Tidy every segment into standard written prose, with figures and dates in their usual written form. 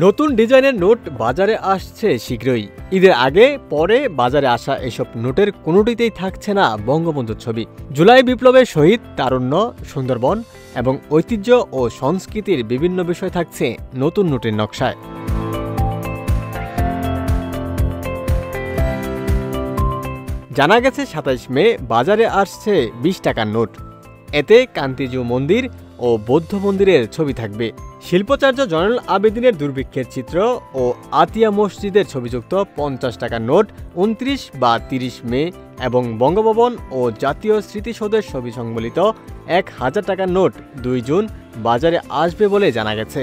নতুন ডিজাইনের নোট বাজারে আসছে শীঘ্রই। ঈদের আগে পরে বাজারে আসা এসব নোটের কোনোটিতেই থাকছে না বঙ্গবন্ধুর ছবি। জুলাই বিপ্লবের শহীদ, তারুণ্য, সুন্দরবন এবং ঐতিহ্য ও সংস্কৃতির বিভিন্ন বিষয় থাকছে নতুন নোটের নকশায়। জানা গেছে ২৭ মে বাজারে আসছে ২০ টাকার নোট। এতে কান্তিজু মন্দির ও বৌদ্ধ মন্দিরের ছবি থাকবে। শিল্পাচার্য জয়নুল আবেদিনের দুর্ভিক্ষের চিত্র ও আতিয়া মসজিদের ছবিযুক্ত ৫০ টাকার নোট ২৯ বা ৩০ মে এবং বঙ্গভবন ও জাতীয় স্মৃতিসৌধের ছবি সংবলিত ১,০০০ টাকার নোট ২ জুন বাজারে আসবে বলে জানা গেছে।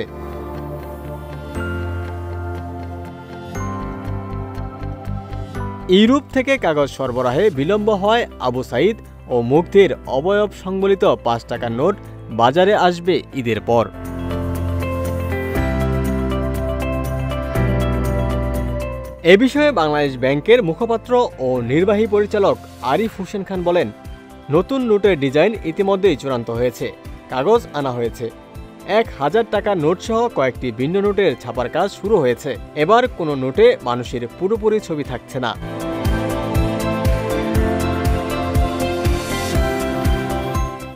ইউরোপ থেকে কাগজ সরবরাহে বিলম্ব হয় আবু সাইদ ও মুগ্ধের অবয়ব সংবলিত ৫ টাকার নোট বাজারে আসবে ঈদের পর। এ বিষয়ে বাংলাদেশ ব্যাংকের মুখপাত্র ও নির্বাহী পরিচালক আরিফ হোসেন খান বলেন, নতুন নোটের ডিজাইন ইতিমধ্যেই চূড়ান্ত হয়েছে, কাগজ আনা হয়েছে। ১,০০০ টাকার নোটসহ কয়েকটি ভিন্ন নোটের ছাপার কাজ শুরু হয়েছে। এবার কোনো নোটে মানুষের পুরোপুরি ছবি থাকছে না।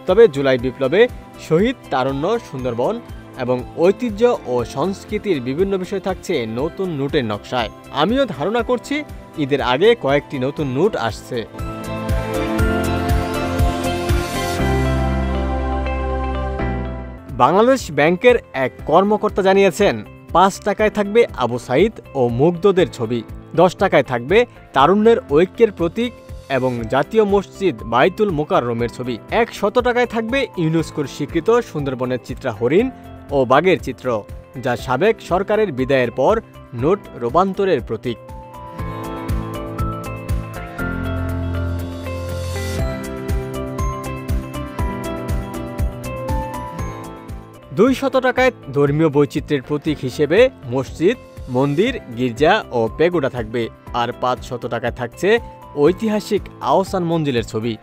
তবে জুলাই বিপ্লবে শহীদ, তারুণ্য, সুন্দরবন এবং ঐতিহ্য ও সংস্কৃতির বিভিন্ন বিষয় থাকছে নতুন নোটের নকশায়। আমিও ধারণা করছি ঈদের আগে কয়েকটি নতুন নোট আসছে। বাংলাদেশ ব্যাংকের এক কর্মকর্তা জানিয়েছেন, ৫ টাকায় থাকবে আবু সাইদ ও মুগ্ধদের ছবি, ১০ টাকায় থাকবে তারুণ্যের ঐক্যের প্রতীক এবং জাতীয় মসজিদ বাইতুল মোকাররমের ছবি, ১০০ টাকায় থাকবে ইউনেস্কোর স্বীকৃত সুন্দরবনের চিত্রা হরিণ ও বাঘের চিত্র, যা সাবেক সরকারের বিদায়ের পর নোট রূপান্তরের প্রতীক। $200 টাকায় ধর্মীয় বৈচিত্র্যের প্রতীক হিসেবে মসজিদ, মন্দির, গির্জা ও পেগোডা থাকবে, আর ৫০০ টাকায় থাকছে ঐতিহাসিক আহসান মঞ্জিলের ছবি।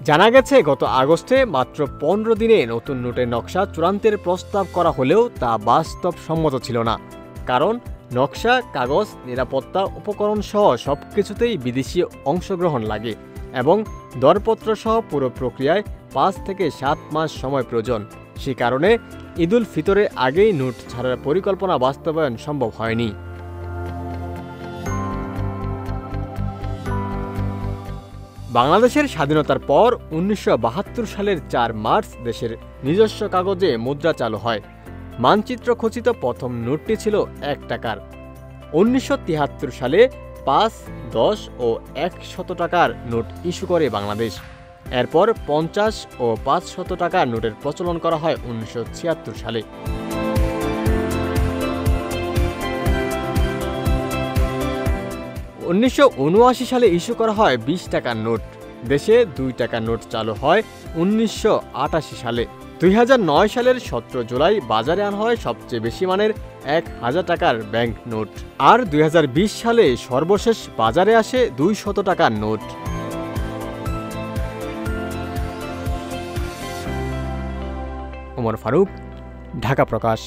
জানা গেছে, গত আগস্টে মাত্র ১৫ দিনে নতুন নোটের নকশা চূড়ান্তের প্রস্তাব করা হলেও তা বাস্তবসম্মত ছিল না। কারণ নকশা, কাগজ, নিরাপত্তা উপকরণ সহ সবকিছুতেই বিদেশি অংশগ্রহণ লাগে এবং দরপত্র সহ পুরো প্রক্রিয়ায় ৫ থেকে ৭ মাস সময় প্রয়োজন। সে কারণে ঈদুল ফিতরের আগেই নোট ছাড়ার পরিকল্পনা বাস্তবায়ন সম্ভব হয়নি। বাংলাদেশের স্বাধীনতার পর ১৯৭২ সালের ৪ মার্চ দেশের নিজস্ব কাগজে মুদ্রা চালু হয়। মানচিত্র খচিত প্রথম নোটটি ছিল ১ টাকার। ১৯৭৩ সালে ৫, ১০ ও ১০০ টাকার নোট ইস্যু করে বাংলাদেশ। এরপর ৫০ ও ৫০০ টাকার নোটের প্রচলন করা হয় ১৯৭৬ সালে। ১৯৭৯ সালে ইস্যু করা হয় ২০ টাকার নোট। দেশে ২ টাকার নোট চালু হয় ১৯৮৮ সালে। ২০০৯ সালের ১৭ জুলাই বাজারে আনা হয় সবচেয়ে বেশি মানের ১,০০০ টাকার ব্যাংক নোট। আর ২০২০ সালে সর্বশেষ বাজারে আসে ২০০ টাকার নোট। ওমর ফারুক, ঢাকা প্রকাশ।